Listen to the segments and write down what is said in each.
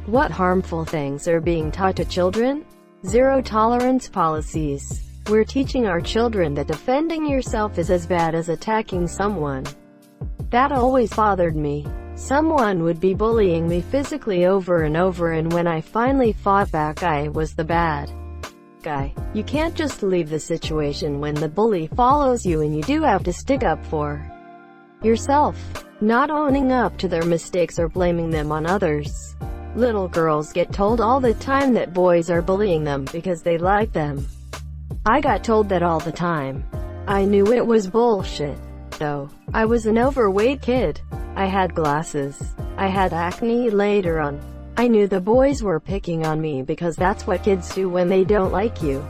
What harmful things are being taught to children? Zero tolerance policies. We're teaching our children that defending yourself is as bad as attacking someone. That always bothered me. Someone would be bullying me physically over and over, and when I finally fought back, I was the bad guy. You can't just leave the situation when the bully follows you, and you do have to stick up for yourself. Not owning up to their mistakes or blaming them on others. Little girls get told all the time that boys are bullying them because they like them. I got told that all the time. I knew it was bullshit, though. I was an overweight kid. I had glasses. I had acne later on. I knew the boys were picking on me because that's what kids do when they don't like you.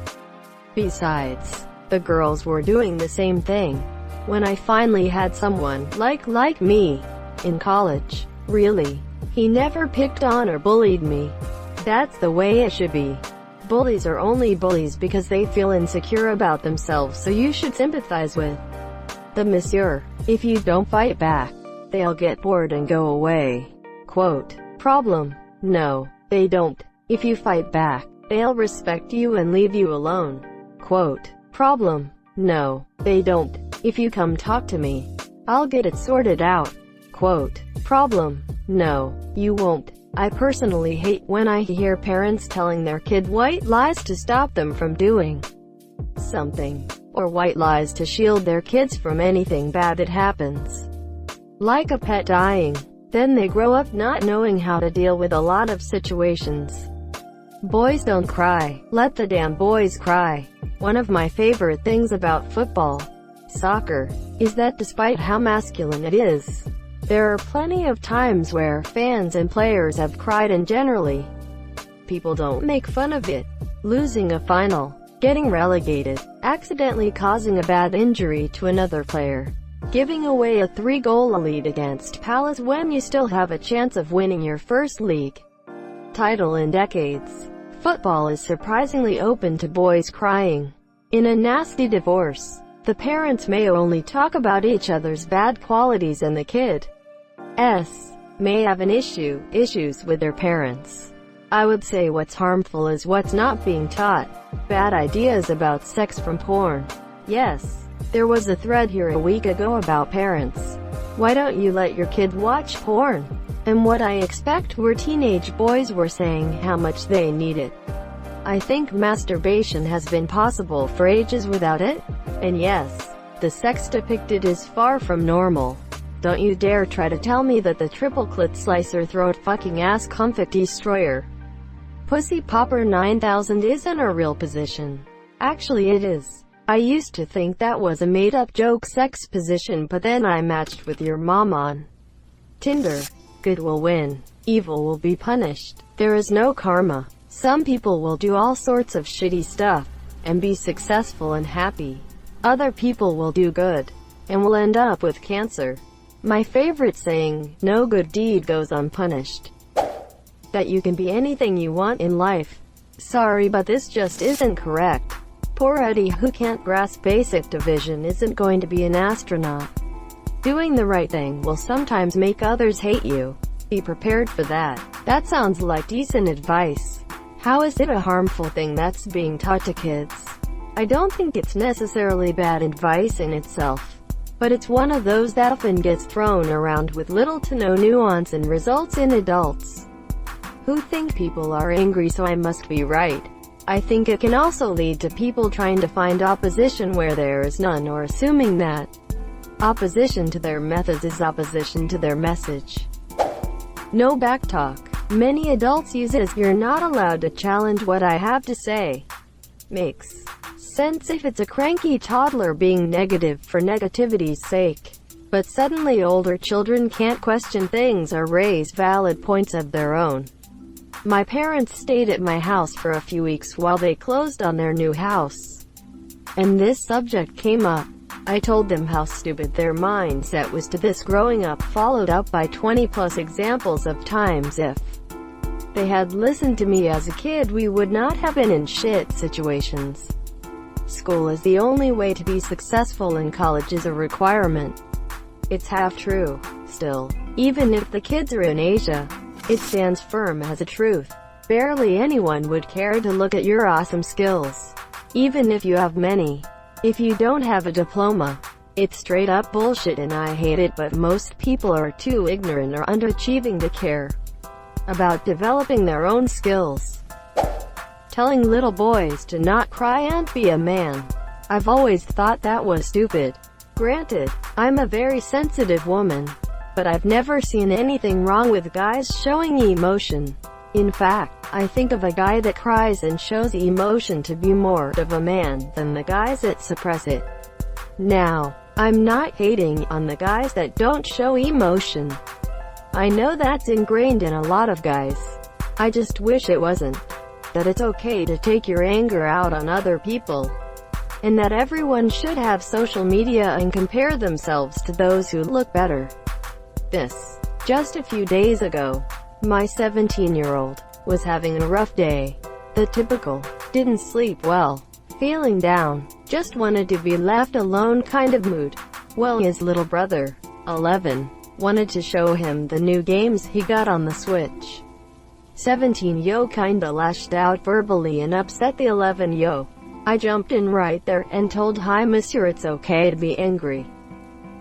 Besides, the girls were doing the same thing. When I finally had someone like me in college, really, he never picked on or bullied me. That's the way it should be. Bullies are only bullies because they feel insecure about themselves, so you should sympathize with them, monsieur. If you don't fight back, they'll get bored and go away. Quote. Problem. No, they don't. If you fight back, they'll respect you and leave you alone. Quote. Problem. No, they don't. If you come talk to me, I'll get it sorted out. Quote. Problem. No, you won't. I personally hate when I hear parents telling their kid white lies to stop them from doing something, or white lies to shield their kids from anything bad that happens. Like a pet dying. Then they grow up not knowing how to deal with a lot of situations. Boys don't cry. Let the damn boys cry. One of my favorite things about football, soccer, is that despite how masculine it is, there are plenty of times where fans and players have cried, and generally, people don't make fun of it. Losing a final, getting relegated, accidentally causing a bad injury to another player, giving away a 3-goal lead against Palace when you still have a chance of winning your first league title in decades. Football is surprisingly open to boys crying. In a nasty divorce, the parents may only talk about each other's bad qualities, and the kids may have issues with their parents. I would say what's harmful is what's not being taught. Bad ideas about sex from porn. Yes, there was a thread here a week ago about parents. Why don't you let your kid watch porn? And what I expect were teenage boys were saying how much they need it. I think masturbation has been possible for ages without it. And yes, the sex depicted is far from normal. Don't you dare try to tell me that the triple clit slicer throat fucking ass comfort destroyer pussy popper 9000 isn't a real position. Actually it is. I used to think that was a made-up joke sex position, but then I matched with your mom on Tinder. Good will win. Evil will be punished. There is no karma. Some people will do all sorts of shitty stuff and be successful and happy. Other people will do good and will end up with cancer. My favorite saying, no good deed goes unpunished. That you can be anything you want in life. Sorry, but this just isn't correct. Poor Eddie, who can't grasp basic division, isn't going to be an astronaut. Doing the right thing will sometimes make others hate you. Be prepared for that. That sounds like decent advice. How is it a harmful thing that's being taught to kids? I don't think it's necessarily bad advice in itself, but it's one of those that often gets thrown around with little to no nuance and results in adults who think people are angry, so I must be right. I think it can also lead to people trying to find opposition where there is none, or assuming that opposition to their methods is opposition to their message. No backtalk. Many adults use it as you're not allowed to challenge what I have to say. Makes sense if it's a cranky toddler being negative for negativity's sake. But suddenly older children can't question things or raise valid points of their own. My parents stayed at my house for a few weeks while they closed on their new house, and this subject came up. I told them how stupid their mindset was to this growing up, followed up by 20+ examples of times if they had listened to me as a kid we would not have been in shit situations. School is the only way to be successful and college is a requirement. It's half true, still. Even if the kids are in Asia, It stands firm as a truth. Barely anyone would care to look at your awesome skills, even if you have many. If you don't have a diploma, it's straight up bullshit and I hate it, but most people are too ignorant or underachieving to care about developing their own skills. Telling little boys to not cry and be a man. I've always thought that was stupid. Granted, I'm a very sensitive woman, but I've never seen anything wrong with guys showing emotion. In fact, I think of a guy that cries and shows emotion to be more of a man than the guys that suppress it. Now, I'm not hating on the guys that don't show emotion. I know that's ingrained in a lot of guys. I just wish it wasn't. That it's okay to take your anger out on other people, and that everyone should have social media and compare themselves to those who look better. Just a few days ago, my 17-year-old was having a rough day. The typical, didn't sleep well, feeling down, just wanted to be left alone kind of mood. Well, his little brother, 11, wanted to show him the new games he got on the Switch. 17-yo kinda lashed out verbally and upset the 11-yo. I jumped in right there and told hi monsieur, it's okay to be angry.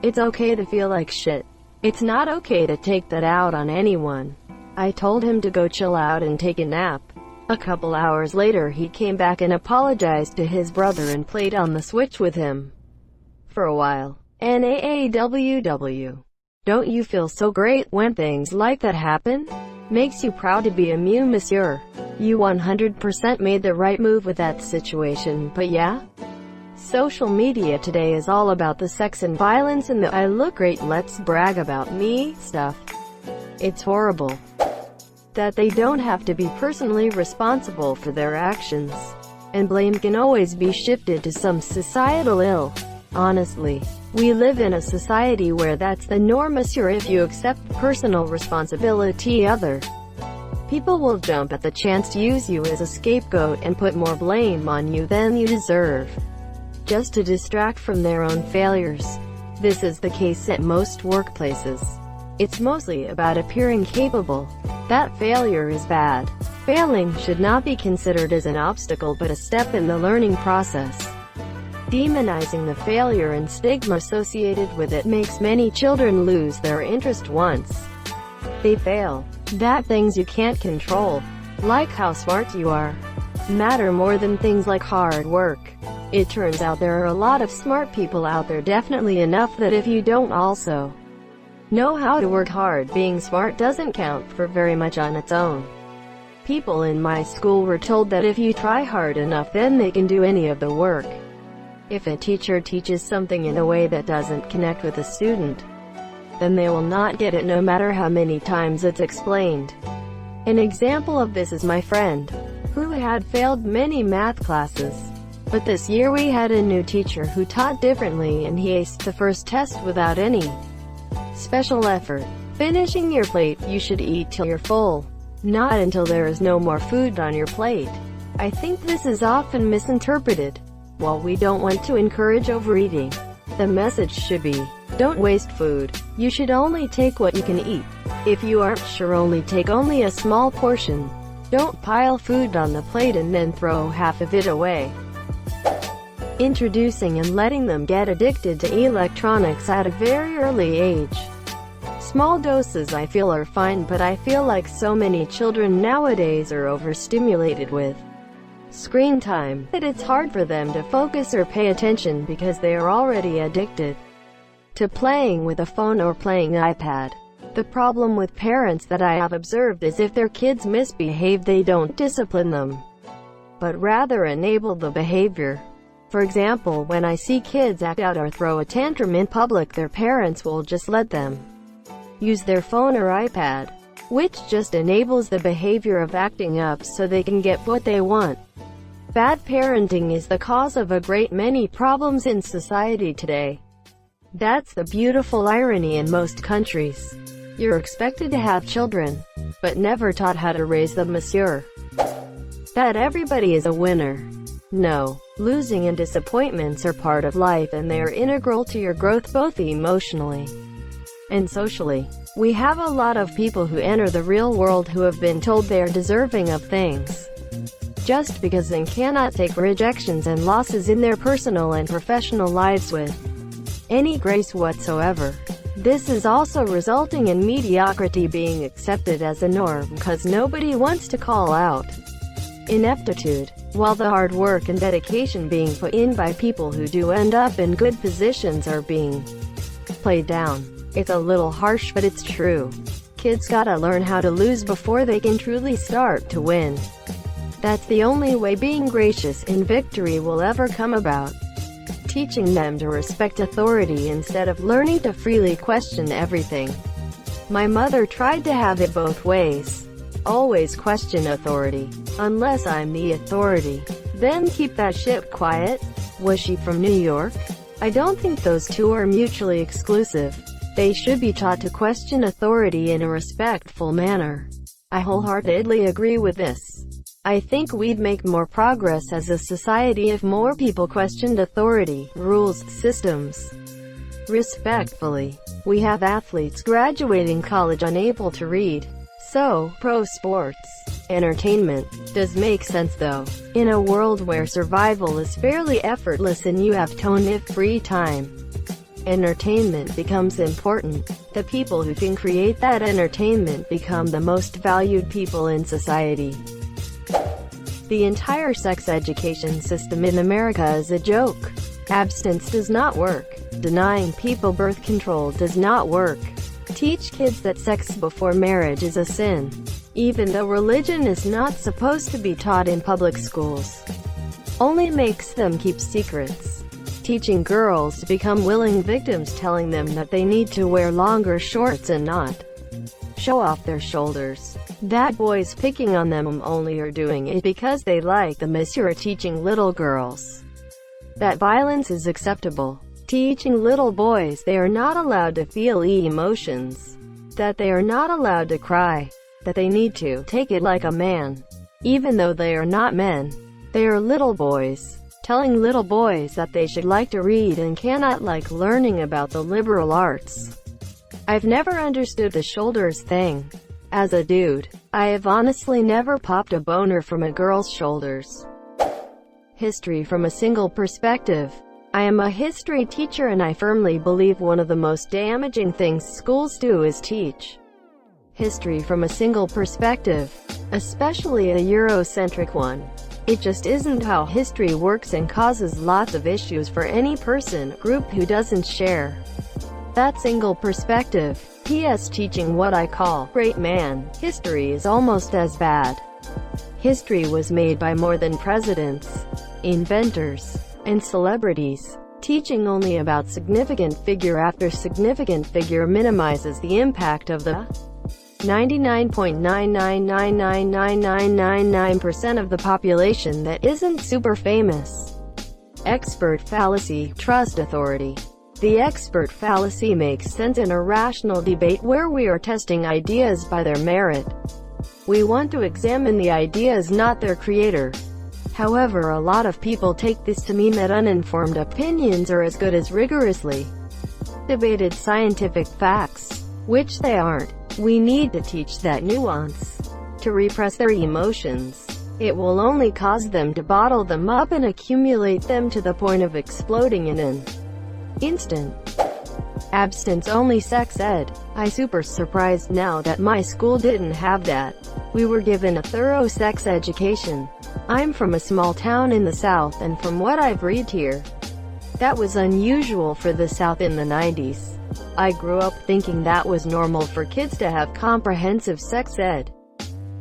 It's okay to feel like shit. It's not okay to take that out on anyone. I told him to go chill out and take a nap. A couple hours later he came back and apologized to his brother and played on the Switch with him for a while. NAAWW. Don't you feel so great when things like that happen? Makes you proud to be a monsieur. You 100% made the right move with that situation, but yeah? Social media today is all about the sex and violence and the I look great, let's brag about me stuff. It's horrible that they don't have to be personally responsible for their actions, and blame can always be shifted to some societal ill. Honestly, we live in a society where that's the norm, monsieur. If you accept personal responsibility, other people will jump at the chance to use you as a scapegoat and put more blame on you than you deserve, just to distract from their own failures. This is the case at most workplaces. It's mostly about appearing capable. That failure is bad. Failing should not be considered as an obstacle but a step in the learning process. Demonizing the failure and stigma associated with it makes many children lose their interest once they fail. That things you can't control, like how smart you are, matter more than things like hard work. It turns out there are a lot of smart people out there, definitely enough that if you don't also know how to work hard, being smart doesn't count for very much on its own. People in my school were told that if you try hard enough then they can do any of the work. If a teacher teaches something in a way that doesn't connect with a student, then they will not get it no matter how many times it's explained. An example of this is my friend, who had failed many math classes. But this year we had a new teacher who taught differently and he aced the first test without any special effort. Finishing your plate, you should eat till you're full, not until there is no more food on your plate. I think this is often misinterpreted. While we don't want to encourage overeating, the message should be, don't waste food. You should only take what you can eat. If you aren't sure, only take only a small portion. Don't pile food on the plate and then throw half of it away. Introducing and letting them get addicted to electronics at a very early age. Small doses I feel are fine, but I feel like so many children nowadays are overstimulated with screen time that it's hard for them to focus or pay attention because they are already addicted to playing with a phone or playing iPad. The problem with parents that I have observed is if their kids misbehave, they don't discipline them, but rather enable the behavior. For example, when I see kids act out or throw a tantrum in public, their parents will just let them use their phone or iPad, which just enables the behavior of acting up so they can get what they want. Bad parenting is the cause of a great many problems in society today. That's the beautiful irony in most countries. You're expected to have children, but never taught how to raise them, monsieur. That everybody is a winner. No, losing and disappointments are part of life and they are integral to your growth both emotionally And socially, we have a lot of people who enter the real world who have been told they are deserving of things just because they cannot take rejections and losses in their personal and professional lives with any grace whatsoever. This is also resulting in mediocrity being accepted as a norm because nobody wants to call out ineptitude, while the hard work and dedication being put in by people who do end up in good positions are being played down. It's a little harsh, but it's true. Kids gotta learn how to lose before they can truly start to win. That's the only way being gracious in victory will ever come about. Teaching them to respect authority instead of learning to freely question everything. My mother tried to have it both ways. Always question authority. Unless I'm the authority, then keep that shit quiet. Was she from New York? I don't think those two are mutually exclusive. They should be taught to question authority in a respectful manner. I wholeheartedly agree with this. I think we'd make more progress as a society if more people questioned authority, rules, systems respectfully. We have athletes graduating college unable to read. So, pro sports entertainment does make sense though. In a world where survival is fairly effortless and you have ton of free time, entertainment becomes important. The people who can create that entertainment become the most valued people in society. The entire sex education system in America is a joke. Abstinence does not work. Denying people birth control does not work. Teach kids that sex before marriage is a sin, even though religion is not supposed to be taught in public schools. Only makes them keep secrets. Teaching girls to become willing victims, telling them that they need to wear longer shorts and not show off their shoulders. That boys picking on them only are doing it because they like them. As you're teaching little girls that violence is acceptable. Teaching little boys they are not allowed to feel emotions, that they are not allowed to cry, that they need to take it like a man, even though they are not men. They are little boys. Telling little boys that they should like to read and cannot like learning about the liberal arts. I've never understood the shoulders thing. As a dude, I have honestly never popped a boner from a girl's shoulders. History from a single perspective. I am a history teacher and I firmly believe one of the most damaging things schools do is teach history from a single perspective, especially a Eurocentric one. It just isn't how history works and causes lots of issues for any person, group who doesn't share that single perspective. P.S. Teaching what I call great man history is almost as bad. History was made by more than presidents, inventors, and celebrities. Teaching only about significant figure after significant figure minimizes the impact of the 99.9999999% of the population that isn't super famous. Expert fallacy. Trust authority. The expert fallacy makes sense in a rational debate where we are testing ideas by their merit. We want to examine the ideas, not their creator. However, a lot of people take this to mean that uninformed opinions are as good as rigorously debated scientific facts, which they aren't. We need to teach that nuance. To repress their emotions, it will only cause them to bottle them up and accumulate them to the point of exploding in an instant. Abstinence-only sex ed. I super surprised now that my school didn't have that. We were given a thorough sex education. I'm from a small town in the South, and from what I've read here, that was unusual for the South in the 90s. I grew up thinking that was normal for kids to have comprehensive sex ed.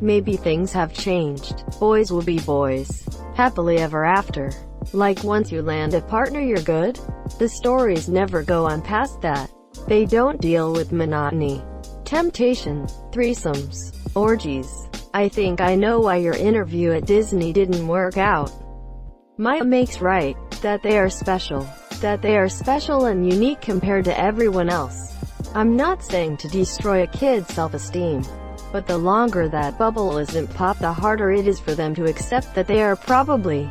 Maybe things have changed. Boys will be boys. Happily ever after. Like once you land a partner you're good. The stories never go on past that. They don't deal with monotony, temptation, threesomes, orgies. I think I know why your interview at Disney didn't work out. Maya makes right, that they are special. That they are special and unique compared to everyone else. I'm not saying to destroy a kid's self-esteem, but the longer that bubble isn't popped, the harder it is for them to accept that they are probably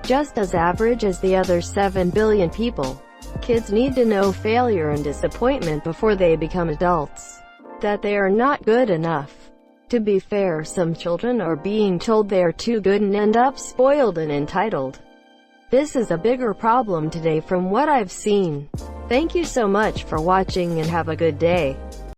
just as average as the other 7 billion people. Kids need to know failure and disappointment before they become adults. That they are not good enough. To be fair, some children are being told they are too good and end up spoiled and entitled. This is a bigger problem today from what I've seen. Thank you so much for watching and have a good day.